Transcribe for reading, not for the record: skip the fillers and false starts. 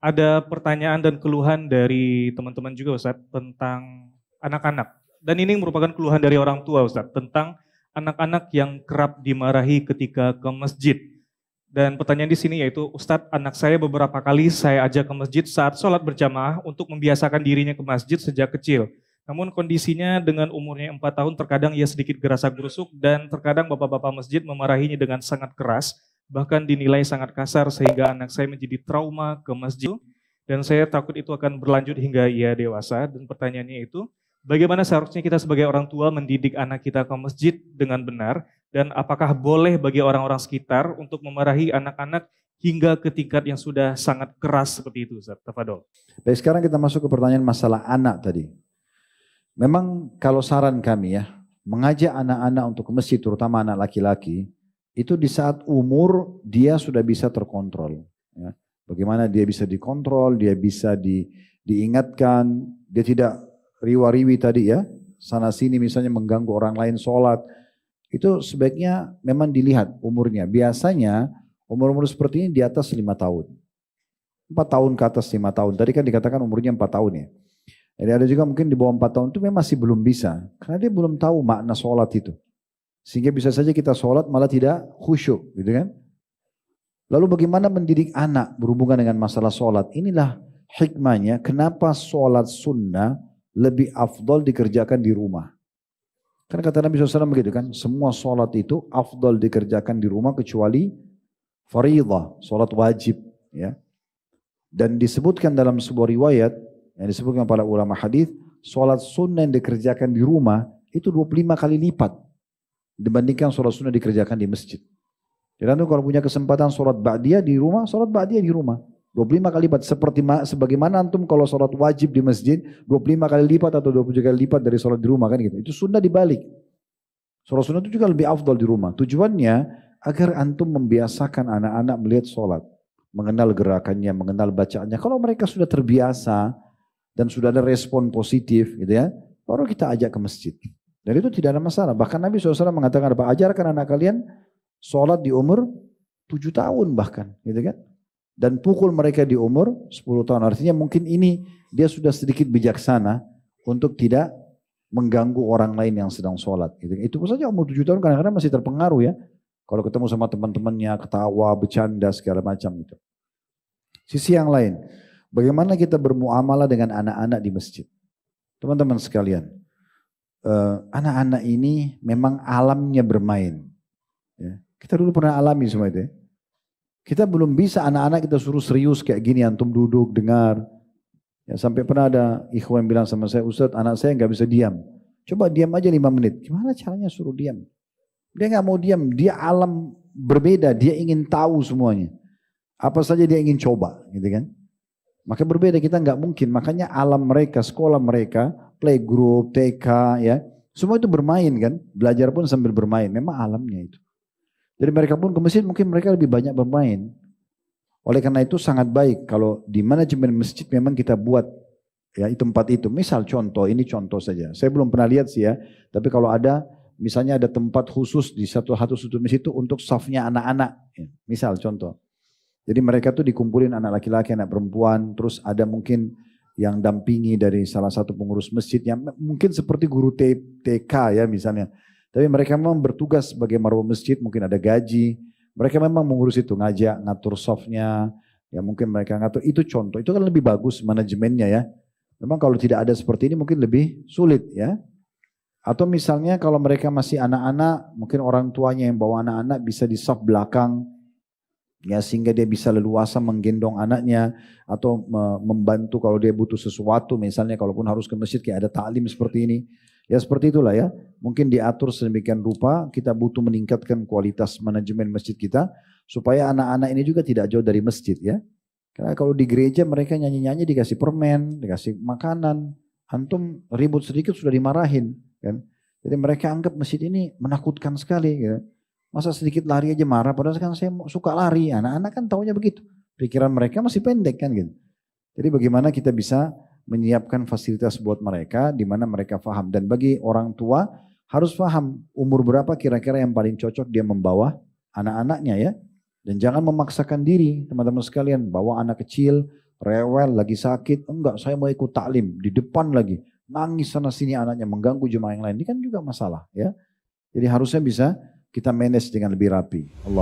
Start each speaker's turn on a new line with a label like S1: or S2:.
S1: Ada pertanyaan dan keluhan dari teman-teman juga Ustadz tentang anak-anak. Dan ini merupakan keluhan dari orang tua Ustadz tentang anak-anak yang kerap dimarahi ketika ke masjid. Dan pertanyaan di sini yaitu, Ustadz, anak saya beberapa kali saya ajak ke masjid saat sholat berjamaah untuk membiasakan dirinya ke masjid sejak kecil. Namun kondisinya dengan umurnya 4 tahun terkadang ia sedikit gerasa-gerusuk dan terkadang bapak-bapak masjid memarahinya dengan sangat keras, bahkan dinilai sangat kasar sehingga anak saya menjadi trauma ke masjid. Dan saya takut itu akan berlanjut hingga ia dewasa. Dan pertanyaannya itu, bagaimana seharusnya kita sebagai orang tua mendidik anak kita ke masjid dengan benar? Dan apakah boleh bagi orang-orang sekitar untuk memarahi anak-anak hingga ke tingkat yang sudah sangat keras seperti itu, Ustaz? Tafadol.
S2: Baik, sekarang kita masuk ke pertanyaan masalah anak tadi. Memang kalau saran kami ya, mengajak anak-anak untuk ke masjid, terutama anak laki-laki, itu di saat umur dia sudah bisa terkontrol. Ya. Bagaimana dia bisa dikontrol, dia bisa diingatkan, dia tidak riwa-riwi tadi ya, sana sini misalnya mengganggu orang lain sholat. Itu sebaiknya memang dilihat umurnya. Biasanya umur-umur seperti ini di atas 5 tahun. 4 tahun ke atas 5 tahun. Tadi kan dikatakan umurnya 4 tahun ya. Jadi ada juga mungkin di bawah 4 tahun itu memang masih belum bisa. Karena dia belum tahu makna sholat itu. Sehingga bisa saja kita sholat malah tidak khusyuk gitu kan. Lalu bagaimana mendidik anak berhubungan dengan masalah sholat. Inilah hikmahnya kenapa sholat sunnah lebih afdol dikerjakan di rumah. Karena kata Nabi SAW begitu kan, semua sholat itu afdal dikerjakan di rumah kecuali faridah, sholat wajib. Ya. Dan disebutkan dalam sebuah riwayat, yang disebutkan para ulama hadis, sholat sunnah yang dikerjakan di rumah itu 25 kali lipat dibandingkan sholat sunnah dikerjakan di masjid. Jadi antum kalau punya kesempatan sholat ba'diyah di rumah, sholat ba'diyah di rumah. 25 kali lipat, sebagaimana antum kalau sholat wajib di masjid 25 kali lipat atau 27 kali lipat dari sholat di rumah kan gitu. Itu sunnah dibalik. Sholat sunnah itu juga lebih afdal di rumah. Tujuannya agar antum membiasakan anak-anak melihat sholat. Mengenal gerakannya, mengenal bacaannya. Kalau mereka sudah terbiasa dan sudah ada respon positif gitu ya, baru kita ajak ke masjid. Dan itu tidak ada masalah. Bahkan Nabi SAW mengatakan apa? Ajarkan anak kalian sholat di umur 7 tahun bahkan gitu kan. Dan pukul mereka di umur 10 tahun. Artinya mungkin ini dia sudah sedikit bijaksana untuk tidak mengganggu orang lain yang sedang sholat. Gitu. Itu pun saja umur 7 tahun kadang-kadang masih terpengaruh ya. Kalau ketemu sama teman-temannya, ketawa, bercanda, segala macam itu. Sisi yang lain, bagaimana kita bermuamalah dengan anak-anak di masjid. Teman-teman sekalian, anak-anak ini memang alamnya bermain. Ya. Kita dulu pernah alami semua itu ya. Kita belum bisa anak-anak kita suruh serius kayak gini, antum duduk, dengar. Ya, sampai pernah ada ikhwan bilang sama saya, Ustadz anak saya nggak bisa diam. Coba diam aja 5 menit. Gimana caranya suruh diam? Dia nggak mau diam, dia alam berbeda, dia ingin tahu semuanya. Apa saja dia ingin coba, gitu kan? Maka berbeda, kita nggak mungkin. Makanya alam mereka, sekolah mereka, playgroup, TK, ya, semua itu bermain kan? Belajar pun sambil bermain, memang alamnya itu. Jadi mereka pun ke masjid mungkin mereka lebih banyak bermain. Oleh karena itu sangat baik kalau di manajemen masjid memang kita buat ya tempat itu. Misal contoh, ini contoh saja. Saya belum pernah lihat sih ya. Tapi kalau ada, misalnya ada tempat khusus di satu sudut masjid itu untuk safnya anak-anak. Ya, misal contoh. Jadi mereka tuh dikumpulin anak laki-laki, anak perempuan. Terus ada mungkin yang dampingi dari salah satu pengurus masjid. Yang mungkin seperti guru TK ya misalnya. Tapi mereka memang bertugas sebagai marwah masjid, mungkin ada gaji. Mereka memang mengurus itu, ngajak, ngatur softnya. Ya mungkin mereka ngatur, itu contoh. Itu kan lebih bagus manajemennya ya. Memang kalau tidak ada seperti ini mungkin lebih sulit ya. Atau misalnya kalau mereka masih anak-anak, mungkin orang tuanya yang bawa anak-anak bisa di soft belakang. Ya sehingga dia bisa leluasa menggendong anaknya. Atau membantu kalau dia butuh sesuatu. Misalnya kalaupun harus ke masjid kayak ada ta'lim seperti ini. Ya seperti itulah ya, mungkin diatur sedemikian rupa, kita butuh meningkatkan kualitas manajemen masjid kita, supaya anak-anak ini juga tidak jauh dari masjid ya. Karena kalau di gereja mereka nyanyi-nyanyi dikasih permen, dikasih makanan, antum ribut sedikit sudah dimarahin. Kan? Jadi mereka anggap masjid ini menakutkan sekali. Ya. Masa sedikit lari aja marah, padahal kan saya suka lari, anak-anak kan taunya begitu. Pikiran mereka masih pendek kan gitu. Jadi bagaimana kita bisa menyiapkan fasilitas buat mereka di mana mereka faham, dan bagi orang tua harus faham umur berapa kira-kira yang paling cocok dia membawa anak-anaknya ya, dan jangan memaksakan diri teman-teman sekalian, bawa anak kecil rewel, lagi sakit, enggak saya mau ikut taklim, di depan lagi, nangis sana sini anaknya, mengganggu jemaah yang lain, ini kan juga masalah ya. Jadi harusnya bisa kita manage dengan lebih rapi. Allah.